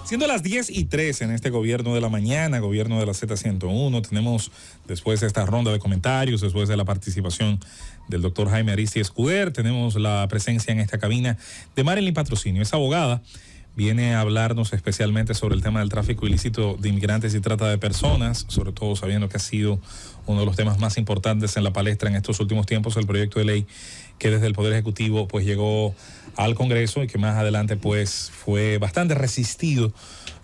Siendo las 10:03 en este gobierno de la mañana, gobierno de la Z101, tenemos después de esta ronda de comentarios, después de la participación del doctor Jaime Aristi Escuder, tenemos la presencia en esta cabina de Marilyn Patrocinio, es abogada, viene a hablarnos especialmente sobre el tema del tráfico ilícito de inmigrantes y trata de personas, sobre todo sabiendo que ha sido uno de los temas más importantes en la palestra en estos últimos tiempos, el proyecto de ley que desde el Poder Ejecutivo pues llegó al Congreso y que más adelante pues fue bastante resistido,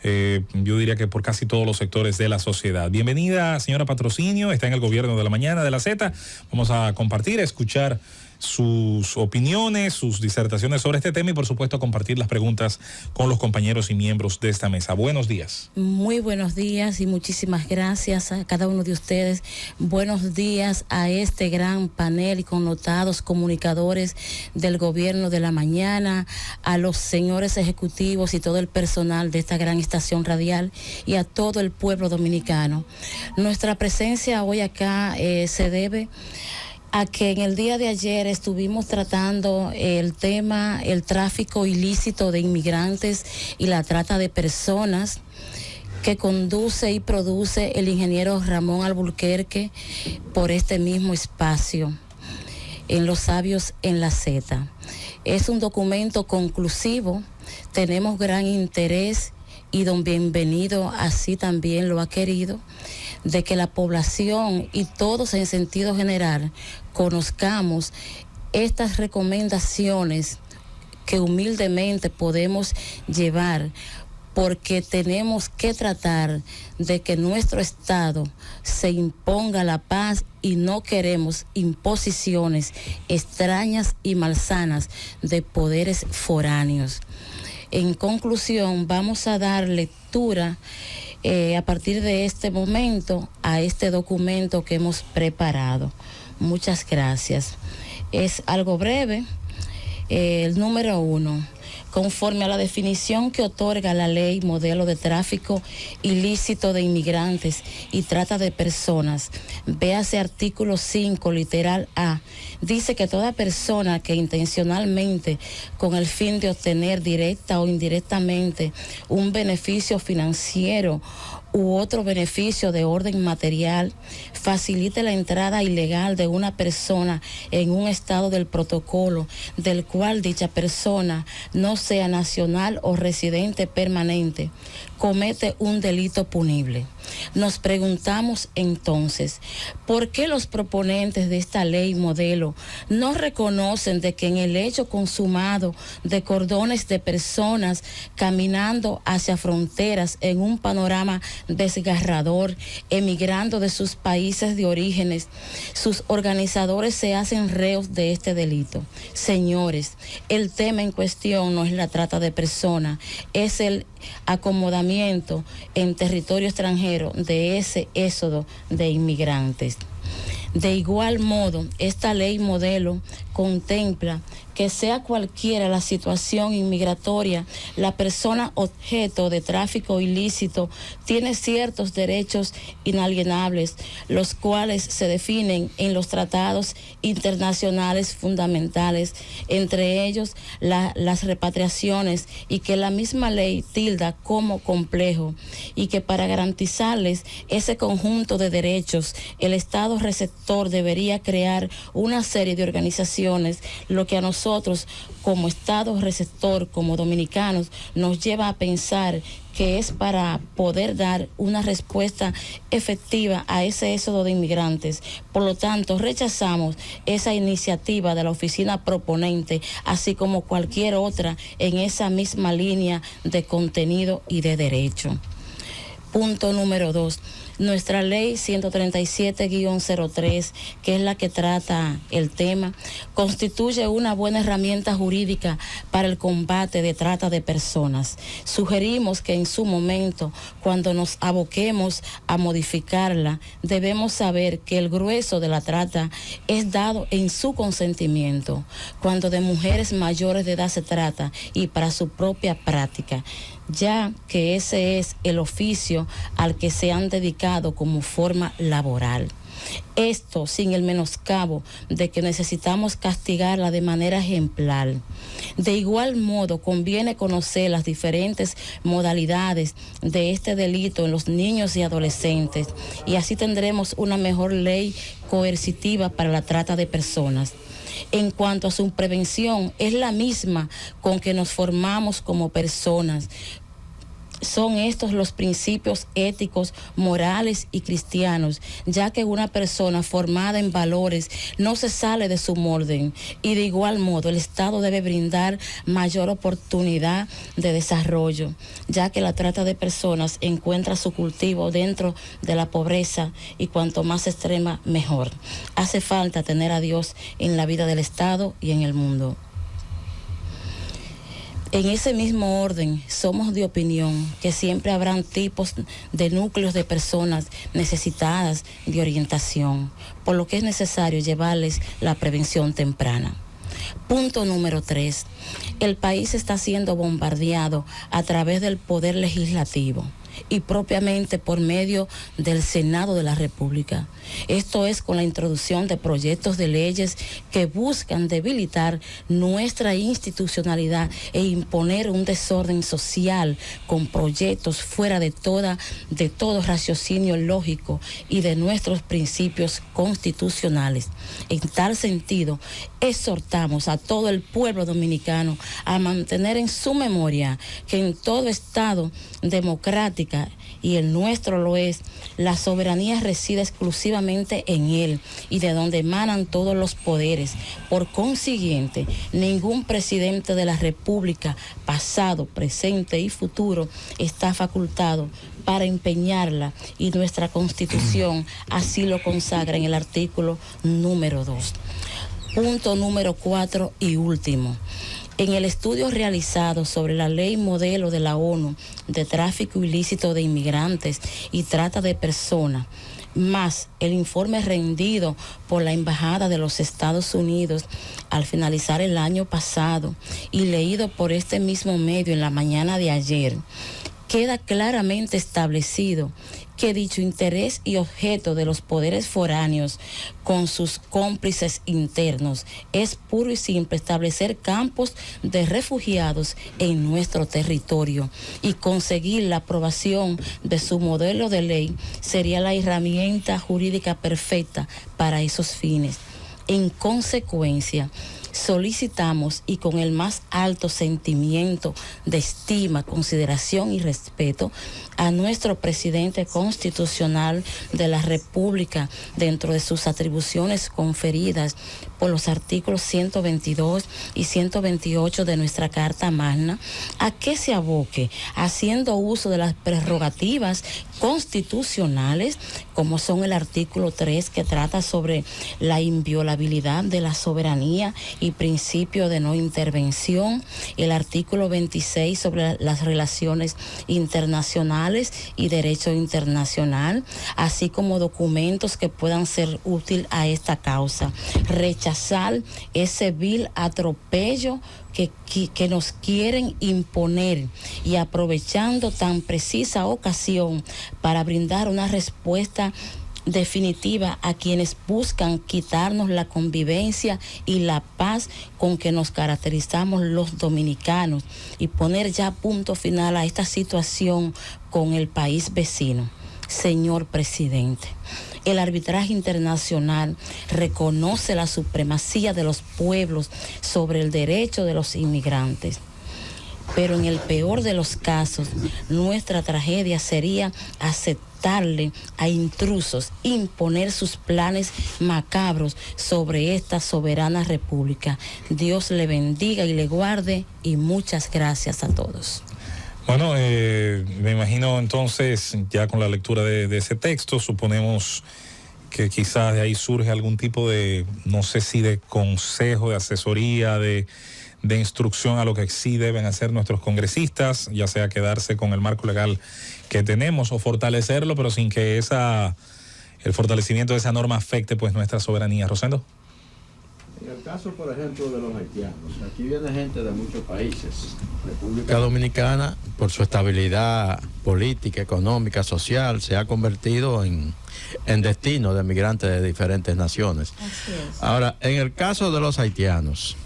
yo diría que por casi todos los sectores de la sociedad. Bienvenida, señora Patrocinio, está en el gobierno de la mañana de la Z. Vamos a compartir, a escuchar sus opiniones, sus disertaciones sobre este tema y por supuesto compartir las preguntas con los compañeros y miembros de esta mesa. Buenos días. Muy buenos días y muchísimas gracias a cada uno de ustedes. Buenos días a este gran panel y connotados comunicadores del gobierno de la mañana, a los señores ejecutivos y todo el personal de esta gran estación radial y a todo el pueblo dominicano. Nuestra presencia hoy acá se debe a que en el día de ayer estuvimos tratando el tema, el tráfico ilícito de inmigrantes y la trata de personas que conduce y produce el ingeniero Ramón Alburquerque por este mismo espacio, en Los Sabios en la Z. Es un documento conclusivo, tenemos gran interés y don Bienvenido así también lo ha querido, de que la población y todos en sentido general conozcamos estas recomendaciones que humildemente podemos llevar, porque tenemos que tratar de que nuestro Estado se imponga la paz y no queremos imposiciones extrañas y malsanas de poderes foráneos. En conclusión, vamos a dar lectura a partir de este momento a este documento que hemos preparado. Muchas gracias. Es algo breve. El número 1. Conforme a la definición que otorga la ley modelo de tráfico ilícito de inmigrantes y trata de personas, véase artículo 5, literal A, dice que toda persona que intencionalmente, con el fin de obtener directa o indirectamente un beneficio financiero u otro beneficio de orden material, facilite la entrada ilegal de una persona en un estado del protocolo del cual dicha persona no sea nacional o residente permanente, comete un delito punible. Nos preguntamos entonces, ¿por qué los proponentes de esta ley modelo no reconocen de que en el hecho consumado de cordones de personas caminando hacia fronteras en un panorama desgarrador, emigrando de sus países de orígenes, sus organizadores se hacen reos de este delito? Señores, el tema en cuestión no es la trata de personas, es el acomodamiento en territorio extranjero de ese éxodo de inmigrantes. De igual modo, esta ley modelo contempla que sea cualquiera la situación inmigratoria, la persona objeto de tráfico ilícito tiene ciertos derechos inalienables, los cuales se definen en los tratados internacionales fundamentales, entre ellos las repatriaciones, y que la misma ley tilda como complejo, y que para garantizarles ese conjunto de derechos, el Estado receptor debería crear una serie de organizaciones, lo que a nosotros como Estado receptor, como dominicanos, nos lleva a pensar que es para poder dar una respuesta efectiva a ese éxodo de inmigrantes. Por lo tanto, rechazamos esa iniciativa de la oficina proponente, así como cualquier otra en esa misma línea de contenido y de derecho. Punto número 2. Nuestra ley 137-03, que es la que trata el tema, constituye una buena herramienta jurídica para el combate de trata de personas. Sugerimos que en su momento, cuando nos aboquemos a modificarla, debemos saber que el grueso de la trata es dado en su consentimiento, cuando de mujeres mayores de edad se trata y para su propia práctica, ya que ese es el oficio al que se han dedicado como forma laboral. Esto sin el menoscabo de que necesitamos castigarla de manera ejemplar. De igual modo, conviene conocer las diferentes modalidades de este delito en los niños y adolescentes, y así tendremos una mejor ley coercitiva para la trata de personas. En cuanto a su prevención, es la misma con que nos formamos como personas. Son estos los principios éticos, morales y cristianos, ya que una persona formada en valores no se sale de su molde, y de igual modo el Estado debe brindar mayor oportunidad de desarrollo, ya que la trata de personas encuentra su cultivo dentro de la pobreza, y cuanto más extrema, mejor. Hace falta tener a Dios en la vida del Estado y en el mundo. En ese mismo orden, somos de opinión que siempre habrán tipos de núcleos de personas necesitadas de orientación, por lo que es necesario llevarles la prevención temprana. Punto número 3. El país está siendo bombardeado a través del poder legislativo y propiamente por medio del Senado de la República. Esto es con la introducción de proyectos de leyes que buscan debilitar nuestra institucionalidad e imponer un desorden social con proyectos fuera de todo raciocinio lógico y de nuestros principios constitucionales. En tal sentido, exhortamos a todo el pueblo dominicano a mantener en su memoria que en todo Estado democrático, y el nuestro lo es, la soberanía reside exclusivamente en él y de donde emanan todos los poderes. Por consiguiente, ningún presidente de la República, pasado, presente y futuro, está facultado para empeñarla, y nuestra Constitución así lo consagra en el artículo número 2. Punto número 4 y último. En el estudio realizado sobre la ley modelo de la ONU de tráfico ilícito de inmigrantes y trata de personas, más el informe rendido por la Embajada de los Estados Unidos al finalizar el año pasado y leído por este mismo medio en la mañana de ayer, queda claramente establecido que dicho interés y objeto de los poderes foráneos con sus cómplices internos es puro y simple establecer campos de refugiados en nuestro territorio, y conseguir la aprobación de su modelo de ley sería la herramienta jurídica perfecta para esos fines. En consecuencia, solicitamos, y con el más alto sentimiento de estima, consideración y respeto, a nuestro presidente constitucional de la República, dentro de sus atribuciones conferidas por los artículos 122 y 128 de nuestra Carta Magna, a que se aboque, haciendo uso de las prerrogativas constitucionales, como son el artículo 3, que trata sobre la inviolabilidad de la soberanía y principio de no intervención, el artículo 26 sobre las relaciones internacionales y derecho internacional, así como documentos que puedan ser útiles a esta causa. Rechazar ese vil atropello que nos quieren imponer, y aprovechando tan precisa ocasión para brindar una respuesta definitiva a quienes buscan quitarnos la convivencia y la paz con que nos caracterizamos los dominicanos, y poner ya punto final a esta situación con el país vecino. Señor presidente, el arbitraje internacional reconoce la supremacía de los pueblos sobre el derecho de los inmigrantes, pero en el peor de los casos, nuestra tragedia sería aceptarle a intrusos imponer sus planes macabros sobre esta soberana república. Dios le bendiga y le guarde, y muchas gracias a todos. Bueno, me imagino entonces, ya con la lectura de ese texto, suponemos que quizás de ahí surge algún tipo de, no sé si de consejo, de asesoría, de instrucción a lo que sí deben hacer nuestros congresistas, ya sea quedarse con el marco legal que tenemos o fortalecerlo, pero sin que el fortalecimiento de esa norma afecte pues nuestra soberanía. Rosendo. En el caso, por ejemplo, de los haitianos, aquí viene gente de muchos países. República Dominicana, por su estabilidad política, económica, social, se ha convertido en destino de migrantes de diferentes naciones. Así es. Ahora, en el caso de los haitianos,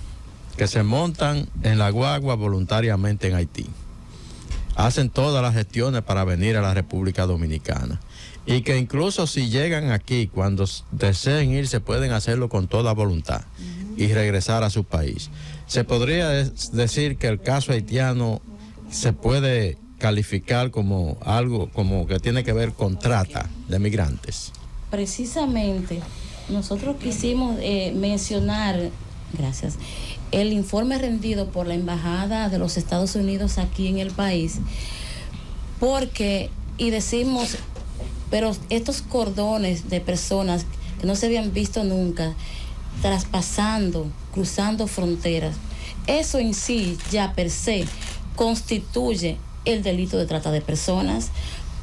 que se montan en la guagua voluntariamente en Haití, hacen todas las gestiones para venir a la República Dominicana, y que incluso si llegan aquí, cuando deseen irse, pueden hacerlo con toda voluntad y regresar a su país. Se podría decir que el caso haitiano se puede calificar como algo como que tiene que ver con trata de migrantes. Precisamente, nosotros quisimos mencionar, gracias, el informe rendido por la Embajada de los Estados Unidos aquí en el país, porque, y decimos, pero estos cordones de personas que no se habían visto nunca, traspasando, cruzando fronteras, eso en sí ya per se constituye el delito de trata de personas.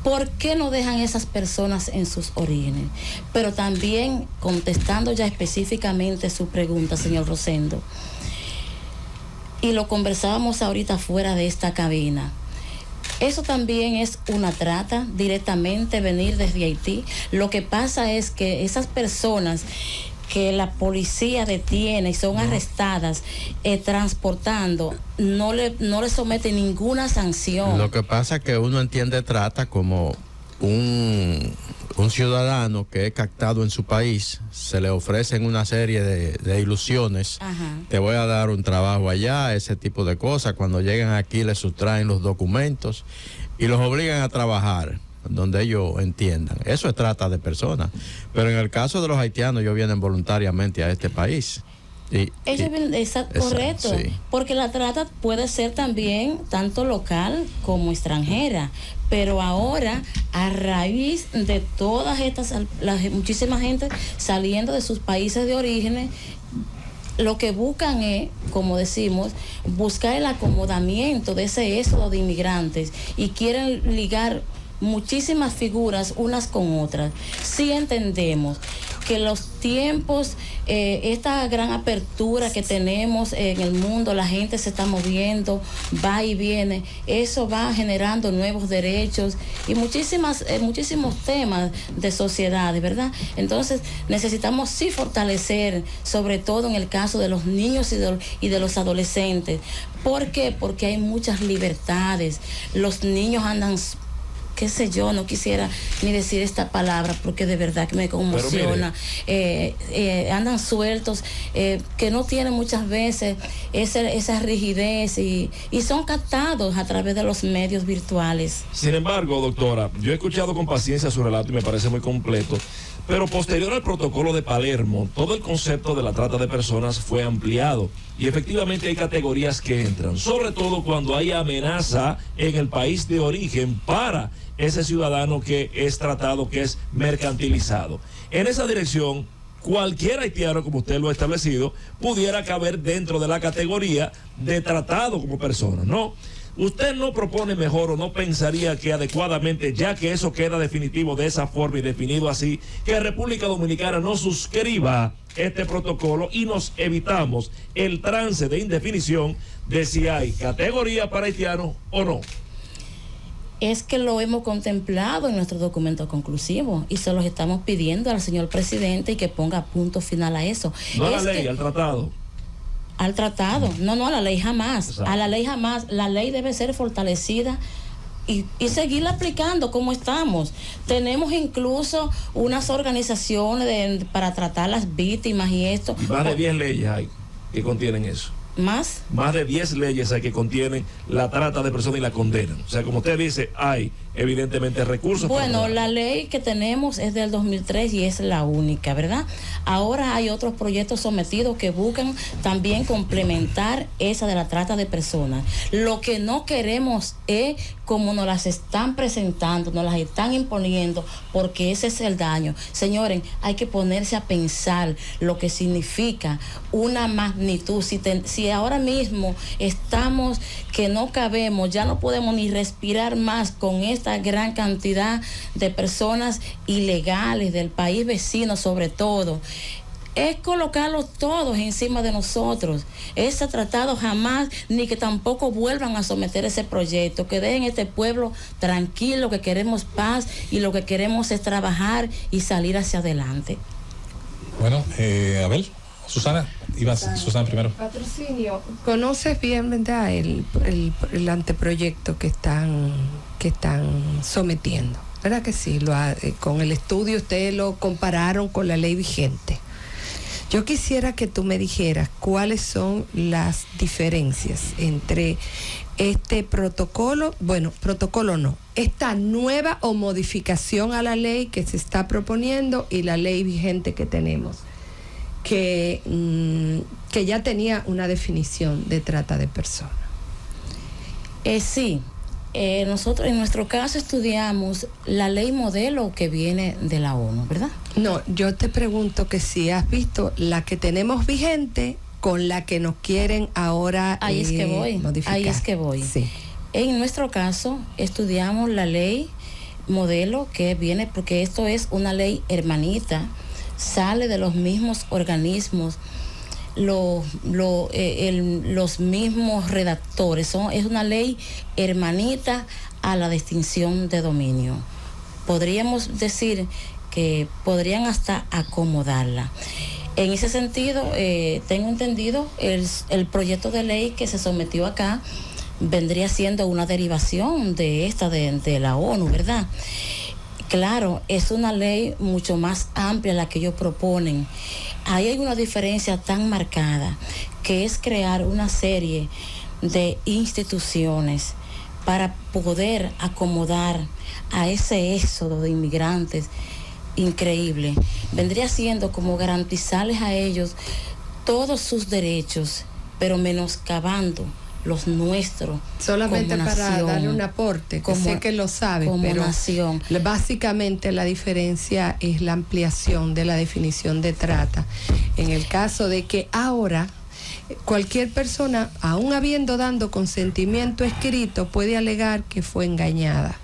¿Por qué no dejan esas personas en sus orígenes? Pero también, contestando ya específicamente su pregunta, señor Rosendo, y lo conversábamos ahorita fuera de esta cabina, eso también es una trata, directamente venir desde Haití. Lo que pasa es que esas personas que la policía detiene y son arrestadas transportando, no le someten ninguna sanción. Lo que pasa es que uno entiende trata como un ciudadano que es captado en su país, se le ofrecen una serie de ilusiones. Ajá. Te voy a dar un trabajo allá, ese tipo de cosas. Cuando llegan aquí les sustraen los documentos y los obligan a trabajar donde ellos entiendan. Eso es trata de personas. Pero en el caso de los haitianos, ellos vienen voluntariamente a este país. Correcto, sí. Porque la trata puede ser también tanto local como extranjera, pero ahora a raíz de todas estas, muchísima gente saliendo de sus países de origen, lo que buscan es, como decimos, buscar el acomodamiento de ese éxodo de inmigrantes y quieren ligar muchísimas figuras unas con otras. Sí entendemos que los tiempos, esta gran apertura que tenemos en el mundo, la gente se está moviendo, va y viene, eso va generando nuevos derechos y muchísimos temas de sociedad, ¿verdad? Entonces necesitamos sí fortalecer, sobre todo en el caso de los niños y de los adolescentes. ¿Por qué? Porque hay muchas libertades. Los niños andan, qué sé yo, no quisiera ni decir esta palabra porque de verdad que me conmociona, andan sueltos, que no tienen muchas veces esa rigidez y son captados a través de los medios virtuales. Sin embargo, doctora, yo he escuchado con paciencia su relato y me parece muy completo, pero posterior al protocolo de Palermo, todo el concepto de la trata de personas fue ampliado y efectivamente hay categorías que entran, sobre todo cuando hay amenaza en el país de origen para ese ciudadano que es tratado, que es mercantilizado. En esa dirección, cualquier haitiano, como usted lo ha establecido, pudiera caber dentro de la categoría de tratado como persona, ¿no? ¿Usted no propone mejor o no pensaría que adecuadamente, ya que eso queda definitivo de esa forma y definido así, que República Dominicana no suscriba este protocolo y nos evitamos el trance de indefinición de si hay categoría para haitianos o no? Es que lo hemos contemplado en nuestro documento conclusivo y se los estamos pidiendo al señor presidente y que ponga punto final a eso. No a la ley, al tratado. Al tratado, no, a la ley jamás. Exacto. A la ley jamás. La ley debe ser fortalecida y seguirla aplicando como estamos. Tenemos incluso unas organizaciones para tratar las víctimas y esto. Más de 10 leyes hay que contienen eso. ¿Más? Más de 10 leyes hay que contienen la trata de personas y la condenan. O sea, como usted dice, hay evidentemente recursos. Bueno, la ley que tenemos es del 2003 y es la única, ¿verdad? Ahora hay otros proyectos sometidos que buscan también complementar esa de la trata de personas. Lo que no queremos es como nos las están presentando, nos las están imponiendo, porque ese es el daño. Señores, hay que ponerse a pensar lo que significa una magnitud. Si ahora mismo estamos que no cabemos, ya no podemos ni respirar más con esta gran cantidad de personas ilegales del país vecino, sobre todo. es colocarlos todos encima de nosotros. Ese tratado jamás, ni que tampoco vuelvan a someter ese proyecto, que dejen este pueblo tranquilo, que queremos paz y lo que queremos es trabajar y salir hacia adelante. Bueno, Abel, Susana, Susana primero. Patrocinio, ¿conoces bien, verdad, el anteproyecto que están sometiendo? ¿Verdad que sí? Con el estudio ustedes lo compararon con la ley vigente. Yo quisiera que tú me dijeras cuáles son las diferencias entre este protocolo, protocolo no, esta nueva o modificación a la ley que se está proponiendo y la ley vigente que tenemos, que ya tenía una definición de trata de personas. Sí. Nosotros en nuestro caso estudiamos la ley modelo que viene de la ONU, ¿verdad? No, yo te pregunto que si has visto la que tenemos vigente con la que nos quieren ahora modificar. Ahí es que voy. Sí. En nuestro caso estudiamos la ley modelo que viene, porque esto es una ley hermanita, sale de los mismos organismos, los mismos redactores. Es una ley hermanita a la distinción de dominio. Podríamos decir que podrían hasta acomodarla. En ese sentido, tengo entendido, el proyecto de ley que se sometió acá vendría siendo una derivación de esta de la ONU, ¿verdad? Claro, es una ley mucho más amplia la que ellos proponen. Ahí hay una diferencia tan marcada, que es crear una serie de instituciones para poder acomodar a ese éxodo de inmigrantes increíble. Vendría siendo como garantizarles a ellos todos sus derechos, pero menoscabando los nuestros. Solamente como para nación, darle un aporte, que sé que lo sabes, como pero nación. Básicamente la diferencia es la ampliación de la definición de trata. En el caso de que ahora cualquier persona, aún habiendo dado consentimiento escrito, puede alegar que fue engañada.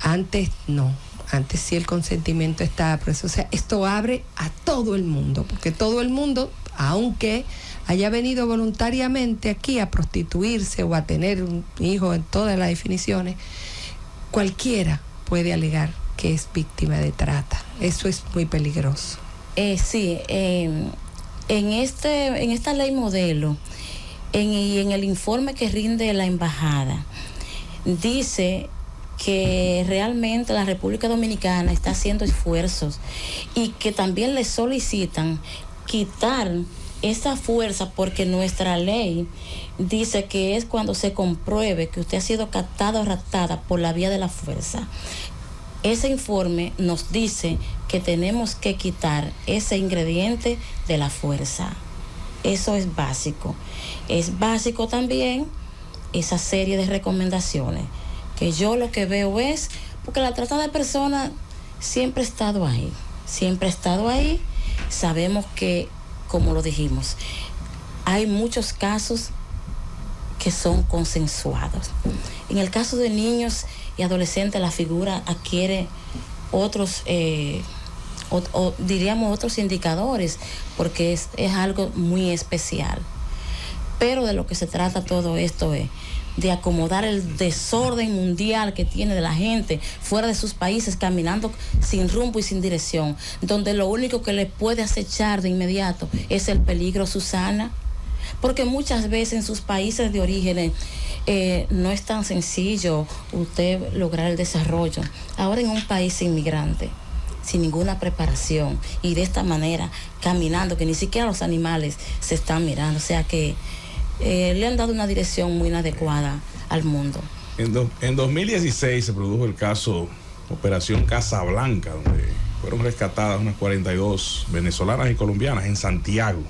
Antes no. Antes sí el consentimiento estaba preso. O sea, esto abre a todo el mundo, porque todo el mundo, aunque haya venido voluntariamente aquí a prostituirse o a tener un hijo en todas las definiciones, cualquiera puede alegar que es víctima de trata. Eso es muy peligroso. Sí, en esta ley modelo y en el informe que rinde la embajada, dice que realmente la República Dominicana está haciendo esfuerzos y que también le solicitan quitar esa fuerza, porque nuestra ley dice que es cuando se compruebe que usted ha sido captado o raptada por la vía de la fuerza. Ese informe nos dice que tenemos que quitar ese ingrediente de la fuerza. Eso es básico. Es básico también esa serie de recomendaciones, que yo lo que veo es, porque la trata de personas siempre ha estado ahí, sabemos que, como lo dijimos, hay muchos casos que son consensuados. En el caso de niños y adolescentes, la figura adquiere otros, diríamos otros indicadores, porque es algo muy especial. Pero de lo que se trata todo esto es de acomodar el desorden mundial que tiene de la gente fuera de sus países, caminando sin rumbo y sin dirección, donde lo único que les puede acechar de inmediato es el peligro, Susana, porque muchas veces en sus países de origen no es tan sencillo usted lograr el desarrollo. Ahora en un país inmigrante, sin ninguna preparación, y de esta manera, caminando, que ni siquiera los animales se están mirando, o sea que le han dado una dirección muy inadecuada al mundo. En 2016 se produjo el caso Operación Casablanca, donde fueron rescatadas unas 42 venezolanas y colombianas en Santiago.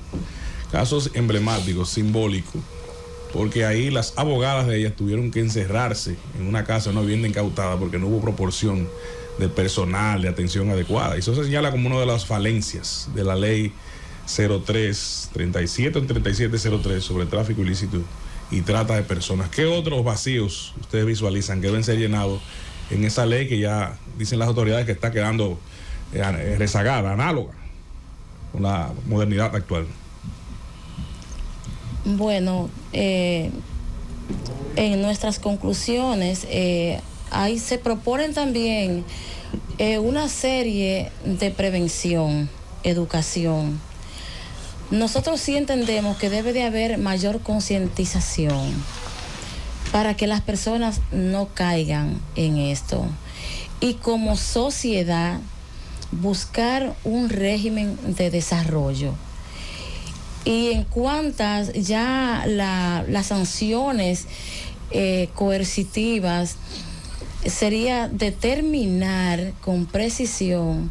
Casos emblemáticos, simbólicos, porque ahí las abogadas de ellas tuvieron que encerrarse en una casa, una vivienda incautada, porque no hubo proporción de personal, de atención adecuada. Y eso se señala como una de las falencias de la ley 3703 sobre tráfico ilícito y trata de personas. ¿Qué otros vacíos ustedes visualizan que deben ser llenados en esa ley que ya dicen las autoridades que está quedando rezagada, análoga? la modernidad actual? Bueno, en nuestras conclusiones ahí se proponen también una serie de prevención, educación. Nosotros sí entendemos que debe de haber mayor concientización para que las personas no caigan en esto. Y como sociedad, buscar un régimen de desarrollo. Y en cuantas ya las sanciones coercitivas, sería determinar con precisión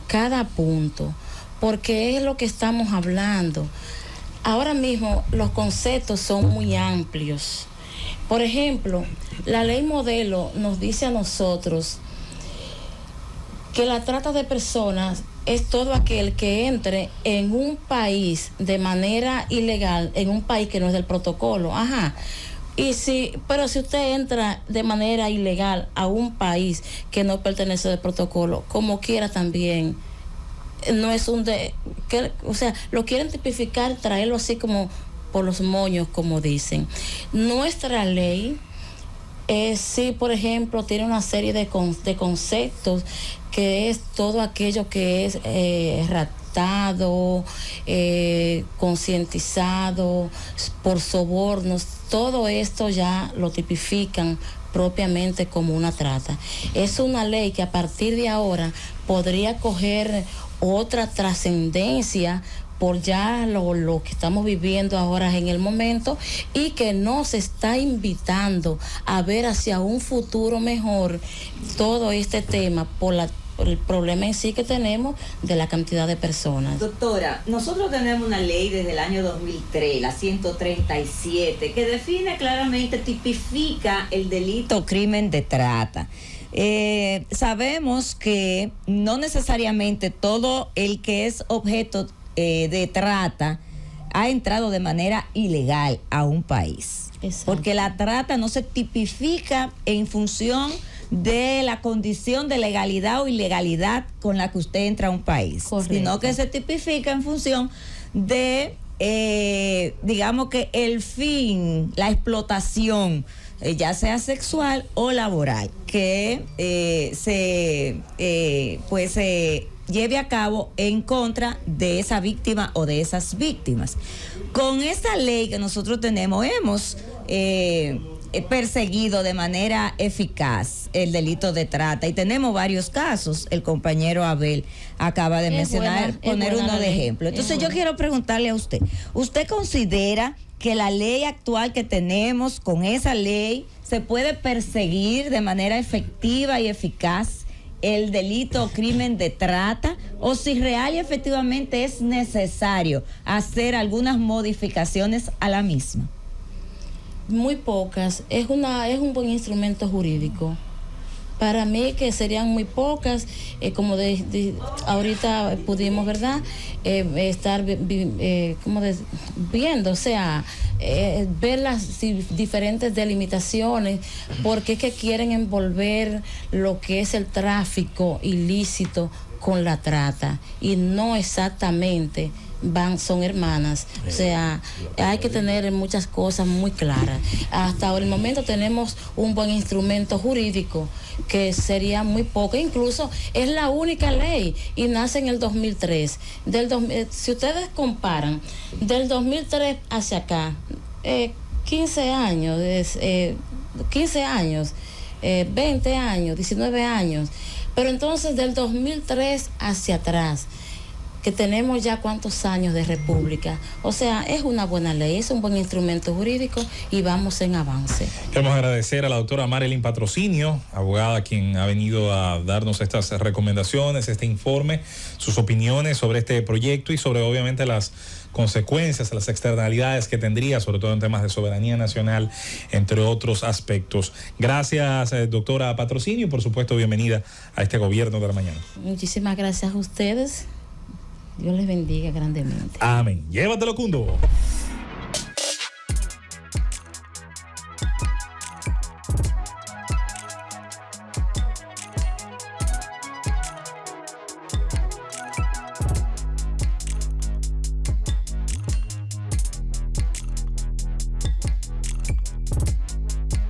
cada punto, porque es lo que estamos hablando. Ahora mismo los conceptos son muy amplios. Por ejemplo, la ley modelo nos dice a nosotros que la trata de personas es todo aquel que entre en un país de manera ilegal, en un país que no es del protocolo. Ajá. Pero si usted entra de manera ilegal a un país que no pertenece al protocolo, como quiera también, no es o sea, lo quieren tipificar, traerlo así como por los moños, como dicen. Nuestra ley, sí, por ejemplo, tiene una serie de conceptos, que es todo aquello que es raptado, concientizado por sobornos. Todo esto ya lo tipifican propiamente como una trata. Es una ley que a partir de ahora podría coger otra trascendencia por ya lo que estamos viviendo ahora en el momento, y que nos está invitando a ver hacia un futuro mejor todo este tema por el problema en sí que tenemos de la cantidad de personas. Doctora, nosotros tenemos una ley desde el año 2003, la 137, que define claramente, tipifica el delito crimen de trata. Sabemos que no necesariamente todo el que es objeto de trata ha entrado de manera ilegal a un país. Exacto. Porque la trata no se tipifica en función de la condición de legalidad o ilegalidad con la que usted entra a un país. Correcto. Sino que se tipifica en función de, digamos que el fin, la explotación, ya sea sexual o laboral, que se lleve a cabo en contra de esa víctima o de esas víctimas. Con esta ley que nosotros tenemos, hemos perseguido de manera eficaz el delito de trata, y tenemos varios casos. El compañero Abel acaba de mencionar, poner uno de ejemplo. Entonces yo quiero preguntarle a usted, ¿usted considera que la ley actual que tenemos, con esa ley, se puede perseguir de manera efectiva y eficaz el delito o crimen de trata, o si real y efectivamente es necesario hacer algunas modificaciones a la misma? Muy pocas. Es un buen instrumento jurídico. Para mí que serían muy pocas, como ahorita pudimos, ¿verdad? Estar viendo, o sea, ver las diferentes delimitaciones, porque es que quieren envolver lo que es el tráfico ilícito con la trata, y no exactamente son hermanas. O sea, hay que tener muchas cosas muy claras. Hasta el momento tenemos un buen instrumento jurídico, que sería muy poco, incluso es la única ley, y nace en el 2003. Si ustedes comparan del 2003 hacia acá, 15 años, 20 años, 19 años, pero entonces del 2003 hacia atrás, que tenemos ya cuántos años de república. O sea, es una buena ley, es un buen instrumento jurídico, y vamos en avance. Queremos agradecer a la doctora Marilyn Patrocinio, abogada, quien ha venido a darnos estas recomendaciones, este informe, sus opiniones sobre este proyecto y sobre obviamente las consecuencias, las externalidades que tendría, sobre todo en temas de soberanía nacional, entre otros aspectos. Gracias, doctora Patrocinio, y por supuesto bienvenida a este Gobierno de la Mañana. Muchísimas gracias a ustedes. Dios les bendiga grandemente. Amén. Llévatelo, Cundo.